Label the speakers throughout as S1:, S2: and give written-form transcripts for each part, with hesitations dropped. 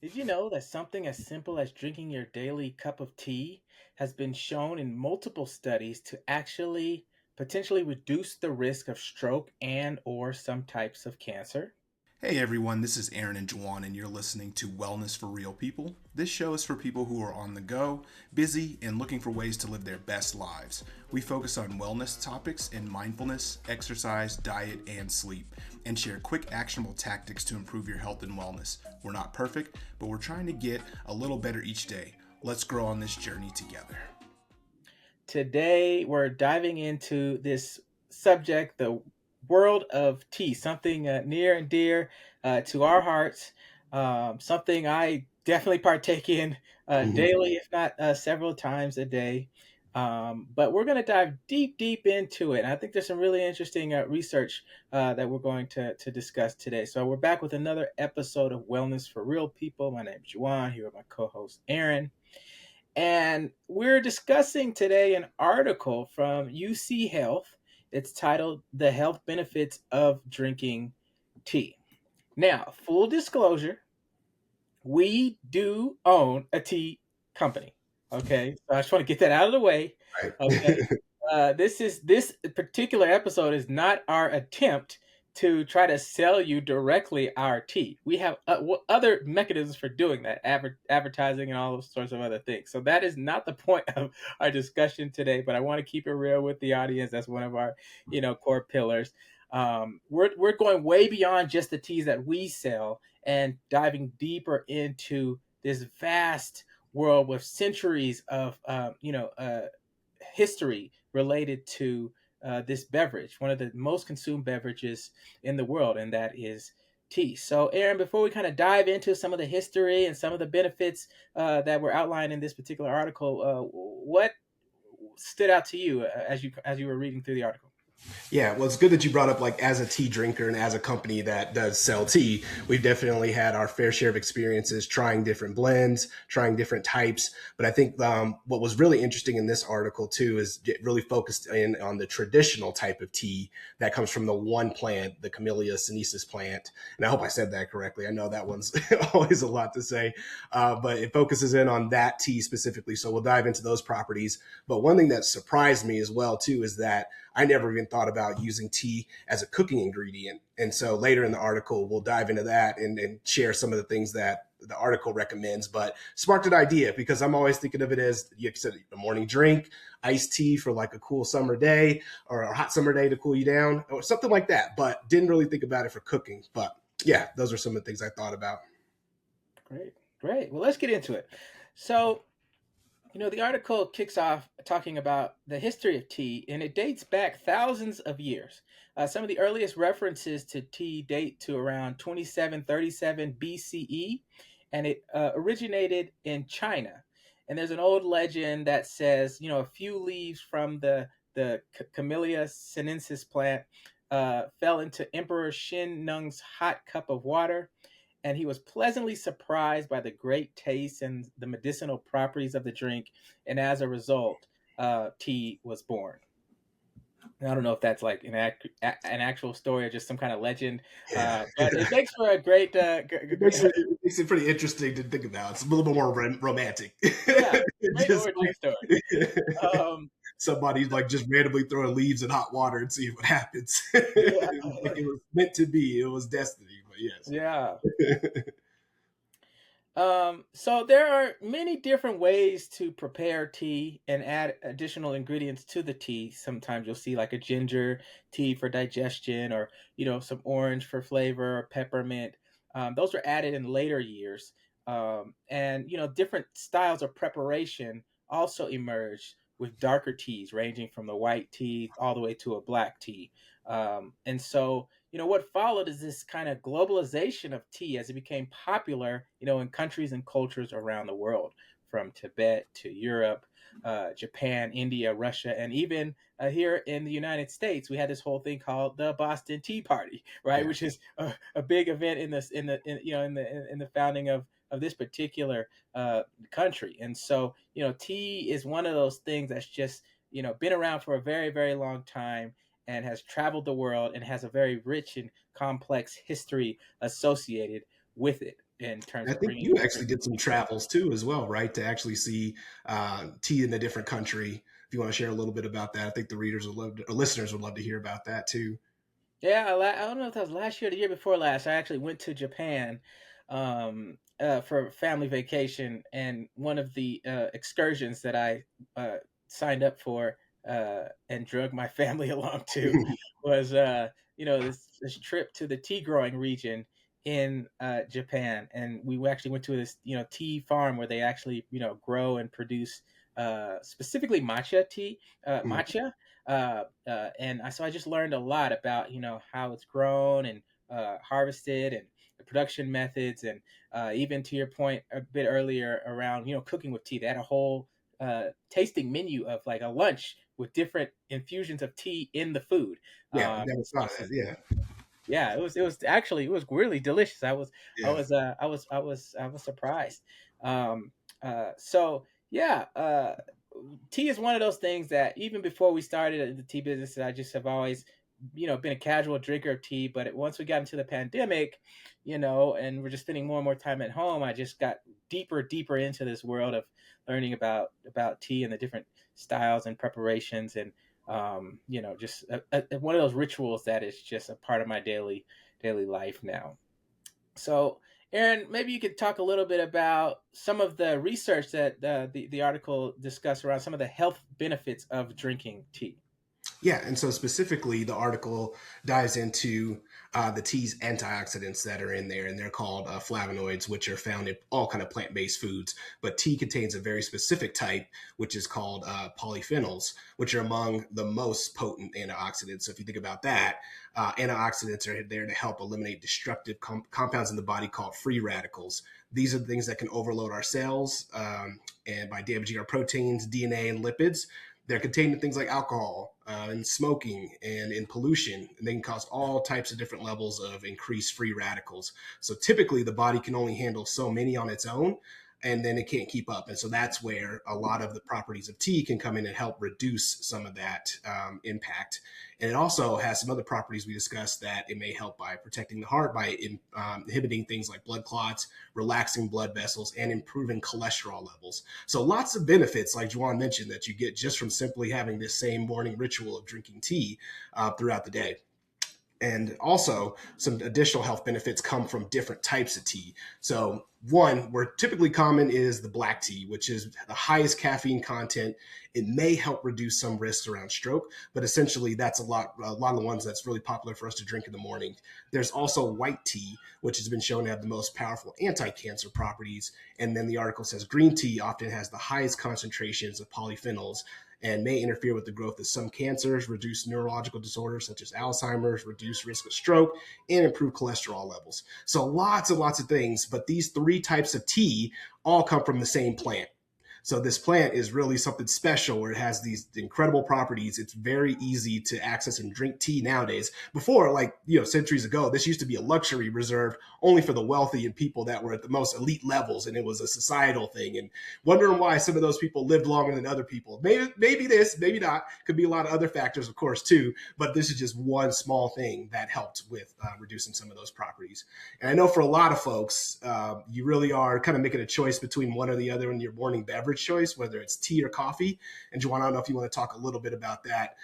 S1: Did you know that something as simple as drinking your daily cup of tea has been shown in multiple studies to actually potentially reduce the risk of stroke and or some types of cancer?
S2: Hey everyone, this is Aaron and Juwan, and you're listening to Wellness for Real People. This show is for people who are on the go, busy, and looking for ways to live their best lives. We focus on wellness topics in mindfulness, exercise, diet, and sleep, and share quick, actionable tactics to improve your health and wellness. We're not perfect, but we're trying to get a little better each day. Let's grow on this journey together.
S1: Today, we're diving into this subject, the world of tea, something near and dear to our hearts, something I definitely partake in
S2: Mhm.
S1: daily, if not several times a day. But we're going to dive deep, deep into it. And I think there's some really interesting research that we're going to discuss today. So, we're back with another episode of Wellness for Real People. My name is Juan, here with my co host, Aaron. And we're discussing today an article from UC Health. It's titled The Health Benefits of Drinking Tea. Now, full disclosure, we do own a tea company. Okay. So I just want to get that out of the way.
S2: Right.
S1: Okay. This particular episode is not our attempt to try to sell you directly our tea. We have other mechanisms for doing that, advertising and all those sorts of other things. So that is not the point of our discussion today. But I want to keep it real with the audience. That's one of our, core pillars. We're going way beyond just the teas that we sell and diving deeper into this vast world with centuries of history related to this beverage, one of the most consumed beverages in the world, and that is tea. So, Aaron, before we kind of dive into some of the history and some of the benefits that were outlined in this particular article, what stood out to you as you were reading through the article?
S3: Yeah, well, it's good that you brought up like as a tea drinker and as a company that does sell tea, we've definitely had our fair share of experiences trying different blends, trying different types. But I think what was really interesting in this article too is it really focused in on the traditional type of tea that comes from the one plant, the Camellia sinensis plant. And I hope I said that correctly. I know that one's always a lot to say, but it focuses in on that tea specifically. So we'll dive into those properties. But one thing that surprised me as well too is that I never even thought about using tea as a cooking ingredient. And so later in the article, we'll dive into that and share some of the things that the article recommends, but sparked an idea because I'm always thinking of it as you said, a morning drink, iced tea for like a cool summer day or a hot summer day to cool you down or something like that, but didn't really think about it for cooking. But yeah, those are some of the things I thought about.
S1: Great, great. Well, let's get into it. So, the article kicks off talking about the history of tea, and it dates back thousands of years. Some of the earliest references to tea date to around 2737 BCE, and it originated in China. And there's an old legend that says, a few leaves from the Camellia sinensis plant fell into Emperor Shen Nong's hot cup of water, and he was pleasantly surprised by the great taste and the medicinal properties of the drink. And as a result, tea was born. And I don't know if that's like an actual story or just some kind of legend,
S3: Yeah.
S1: but it makes for a great,
S3: It makes it pretty interesting to think about. It's a little bit more romantic.
S1: yeah, great
S3: Just
S1: origin story.
S3: like
S1: Um,
S3: somebody like just randomly throwing leaves in hot water and see what happens.
S1: yeah,
S3: Like it was meant to be. It was destiny. But yes.
S1: yeah. So there are many different ways to prepare tea and add additional ingredients to the tea. Sometimes you'll see like a ginger tea for digestion, or some orange for flavor, or peppermint. Those were added in later years, and different styles of preparation also emerged with darker teas, ranging from the white tea all the way to a black tea. And so what followed is this kind of globalization of tea as it became popular, in countries and cultures around the world, from Tibet to Europe, Japan, India, Russia, and even here in the United States, we had this whole thing called the Boston Tea Party, right?
S3: Yeah.
S1: Which is a big event in the founding of this particular country. And so, tea is one of those things that's just been around for a very, very long time and has traveled the world and has a very rich and complex history associated with it. in terms
S3: I
S1: of
S3: think
S1: bringing
S3: you actually
S1: different
S3: did some
S1: tea to.
S3: travels too, as well, right? To actually see tea in a different country. If you want to share a little bit about that, I think the readers would love to, or listeners would love to hear about that too.
S1: Yeah, I don't know if that was last year or the year before last. I actually went to Japan for family vacation, and one of the excursions that I signed up for and drug my family along to was this trip to the tea growing region in Japan, and we actually went to this tea farm where they actually grow and produce specifically matcha tea, matcha so I just learned a lot about how it's grown and harvested and the production methods and even to your point a bit earlier around cooking with tea. They had a whole tasting menu of like a lunch with different infusions of tea in the food.
S3: Yeah, I never saw
S1: So
S3: that. Yeah,
S1: yeah, it was actually it was really delicious. I
S3: yeah.
S1: was I was surprised. Um, so yeah, tea is one of those things that even before we started the tea business, I just have always been a casual drinker of tea. But once we got into the pandemic, and we're just spending more and more time at home, I just got deeper into this world of learning about tea and the different styles and preparations and just one of those rituals that is just a part of my daily life now. So, Aaron, maybe you could talk a little bit about some of the research that the article discussed around some of the health benefits of drinking tea.
S3: Yeah, and so specifically, the article dives into the tea's antioxidants that are in there, and they're called flavonoids, which are found in all kind of plant-based foods. But tea contains a very specific type, which is called polyphenols, which are among the most potent antioxidants. So if you think about that, antioxidants are there to help eliminate destructive compounds in the body called free radicals. These are the things that can overload our cells and by damaging our proteins, DNA, and lipids. They're contained in things like alcohol and smoking and in pollution. And they can cause all types of different levels of increased free radicals. So typically, the body can only handle so many on its own, and then it can't keep up. And so that's where a lot of the properties of tea can come in and help reduce some of that impact. And it also has some other properties we discussed that it may help by protecting the heart, by inhibiting things like blood clots, relaxing blood vessels, and improving cholesterol levels. So lots of benefits, like Juan mentioned, that you get just from simply having this same morning ritual of drinking tea throughout the day. And also, some additional health benefits come from different types of tea. So, one, where typically common is the black tea, which is the highest caffeine content. It may help reduce some risks around stroke, but essentially, that's a lot of the ones that's really popular for us to drink in the morning. There's also white tea, which has been shown to have the most powerful anti-cancer properties. And then the article says green tea often has the highest concentrations of polyphenols and may interfere with the growth of some cancers, reduce neurological disorders such as Alzheimer's, reduce risk of stroke, and improve cholesterol levels. So lots and lots of things, but these three types of tea all come from the same plant. So this plant is really something special where it has these incredible properties. It's very easy to access and drink tea nowadays. Before, like, centuries ago, this used to be a luxury reserved only for the wealthy and people that were at the most elite levels. And it was a societal thing. And wondering why some of those people lived longer than other people. Maybe this, maybe not. Could be a lot of other factors, of course, too. But this is just one small thing that helped with reducing some of those properties. And I know for a lot of folks, you really are kind of making a choice between one or the other in your morning beverage choice, whether it's tea or coffee. And Joanna, I don't know if you want to talk a little bit about that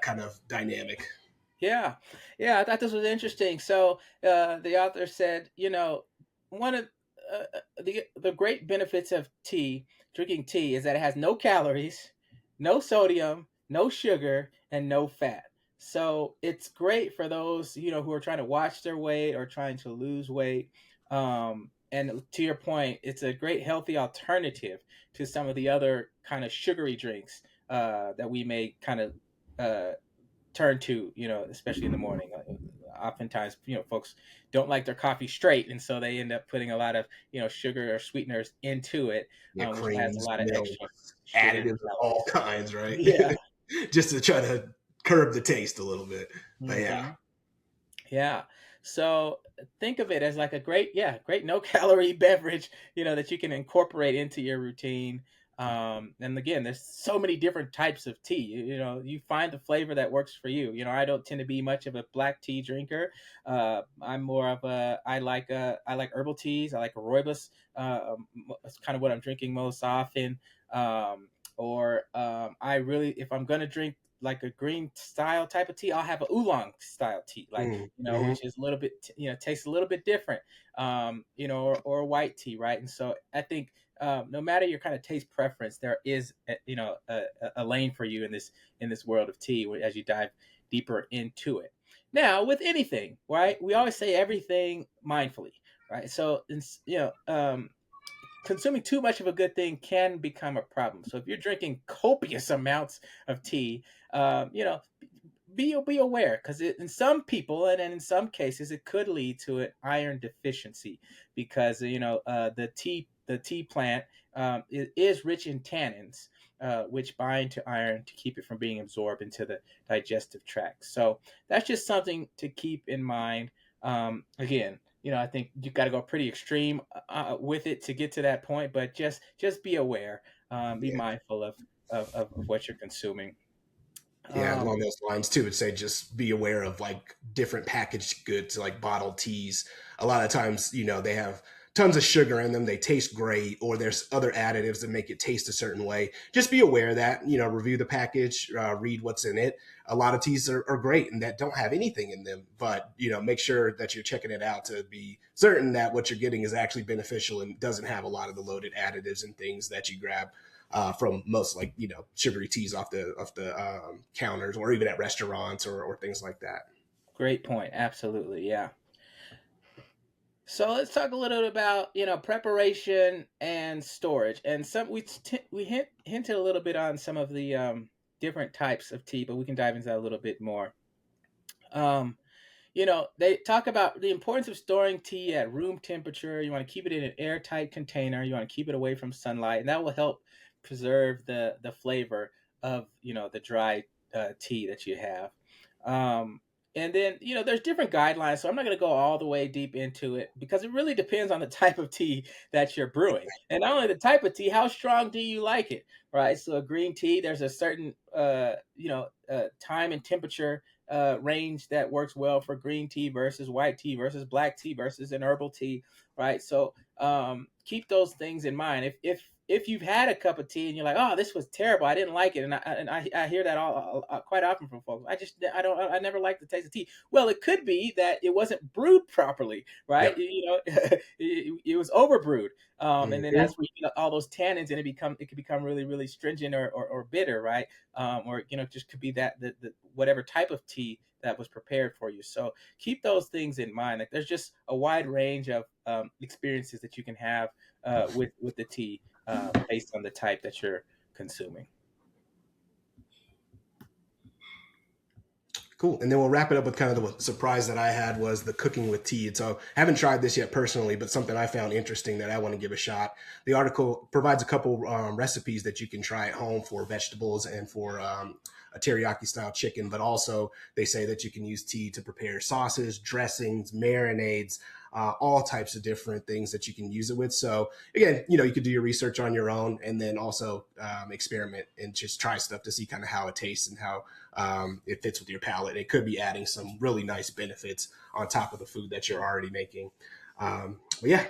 S3: kind of dynamic.
S1: Yeah, yeah, I thought this was interesting. So the author said, one of the great benefits of drinking tea, is that it has no calories, no sodium, no sugar, and no fat. So it's great for those who are trying to watch their weight or trying to lose weight. And to your point, it's a great healthy alternative to some of the other kind of sugary drinks that we may kind of uh, turn to, especially in the morning. Oftentimes, folks don't like their coffee straight, and so they end up putting a lot of, sugar or sweeteners into it,
S3: Yeah,
S1: which adds a
S3: creams,
S1: lot of
S3: milk,
S1: extra sugar and
S3: additives of all
S1: calories.
S3: kinds, right?
S1: Yeah.
S3: Just to try to curb the taste a little bit. But yeah.
S1: Hmm. Yeah. So think of it as like a great no calorie beverage, that you can incorporate into your routine. And again, there's so many different types of tea. You find the flavor that works for you. I don't tend to be much of a black tea drinker. I'm more of a I like herbal teas. I like rooibos. It's kind of what I'm drinking most often. Or I really, if I'm gonna drink like a green style type of tea, I'll have a oolong style tea, like
S3: Mm-hmm.
S1: which is a little bit, tastes a little bit different, or white tea, right? And so I think no matter your kind of taste preference, there is a lane for you in this world of tea as you dive deeper into it. Now, with anything, right? We always say everything mindfully, right? So, consuming too much of a good thing can become a problem. So if you're drinking copious amounts of tea, be aware, because in some people and in some cases it could lead to an iron deficiency, because the tea plant is rich in tannins, which bind to iron to keep it from being absorbed into the digestive tract. So that's just something to keep in mind. Again, I think you got to go pretty extreme with it to get to that point, but just be aware, be
S3: Yeah.
S1: mindful of what you're consuming.
S3: Yeah,
S1: Um,
S3: along those lines too, would say just be aware of like different packaged goods, like bottled teas. A lot of times, they have tons of sugar in them. They taste great, or there's other additives that make it taste a certain way. Just be aware of that. Review the package, read what's in it. A lot of teas are great and that don't have anything in them, but make sure that you're checking it out to be certain that what you're getting is actually beneficial and doesn't have a lot of the loaded additives and things that you grab from most, like sugary teas off the counters, or even at restaurants, or things like that.
S1: Great point. Absolutely, yeah. So let's talk a little bit about preparation and storage, and we hinted a little bit on some of the different types of tea, but we can dive into that a little bit more. Um, they talk about the importance of storing tea at room temperature. You want to keep it in an airtight container. You want to keep it away from sunlight, and that will help preserve the flavor of the dry tea that you have. Um, and then there's different guidelines, so I'm not going to go all the way deep into it, because it really depends on the type of tea that you're brewing, and not only the type of tea, how strong do you like it, right? So a green tea, there's a certain time and temperature range that works well for green tea versus white tea versus black tea versus an herbal tea, right? So keep those things in mind. If you've had a cup of tea and you're like, oh, this was terrible, I didn't like it, and I hear that all quite often from folks. I never liked the taste of tea. Well, it could be that it wasn't brewed properly, right?
S3: Yep.
S1: It was overbrewed, and then
S3: Mm-hmm.
S1: that's where you get all those tannins, and it can become really really stringent or bitter, right? Or just could be that the whatever type of tea that was prepared for you. So keep those things in mind. Like, there's just a wide range of experiences that you can have with the tea, based on the type that you're consuming.
S3: Cool. And then we'll wrap it up with kind of the surprise that I had was the cooking with tea. And so I haven't tried this yet personally, but something I found interesting that I want to give a shot. The article provides a couple recipes that you can try at home for vegetables and for a teriyaki style chicken, but also they say that you can use tea to prepare sauces, dressings, marinades, all types of different things that you can use it with. So again, you could do your research on your own, and then also experiment and just try stuff to see kind of how it tastes and how it fits with your palate. It could be adding some really nice benefits on top of the food that you're already making. But yeah,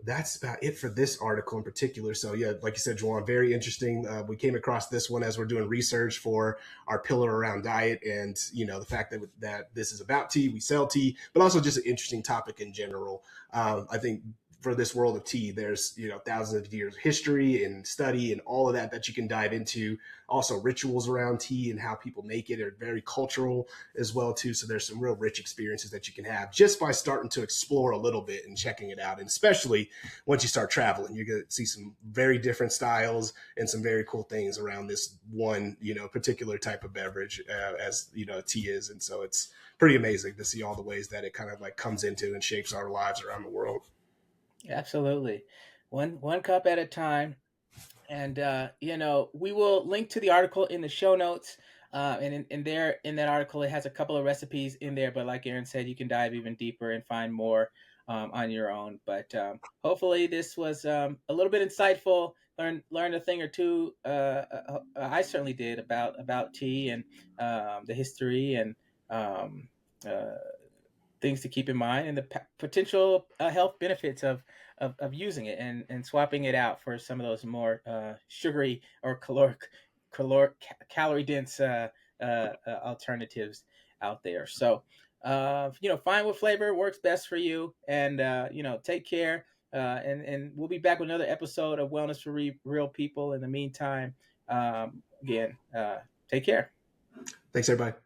S3: that's about it for this article in particular. So yeah, like you said, Juwan, very interesting. We came across this one as we're doing research for our pillar around diet, and the fact that this is about tea, we sell tea, but also just an interesting topic in general. I think for this world of tea, there's thousands of years of history and study and all of that you can dive into. Also, rituals around tea and how people make it are very cultural as well too. So there's some real rich experiences that you can have just by starting to explore a little bit and checking it out. And especially once you start traveling, you're going to see some very different styles and some very cool things around this one particular type of beverage, as tea is. And so it's pretty amazing to see all the ways that it kind of like comes into and shapes our lives around the world.
S1: Absolutely, one cup at a time. And we will link to the article in the show notes. And in that article, it has a couple of recipes in there. But like Aaron said, you can dive even deeper and find more on your own. But hopefully, this was a little bit insightful learn a thing or two. I certainly did about tea and the history and um, uh, things to keep in mind, and the potential health benefits of using it and swapping it out for some of those more sugary or calorie dense alternatives out there. So, find what flavor works best for you, and take care. And we'll be back with another episode of Wellness for Real People. In the meantime, again, take care.
S3: Thanks, everybody.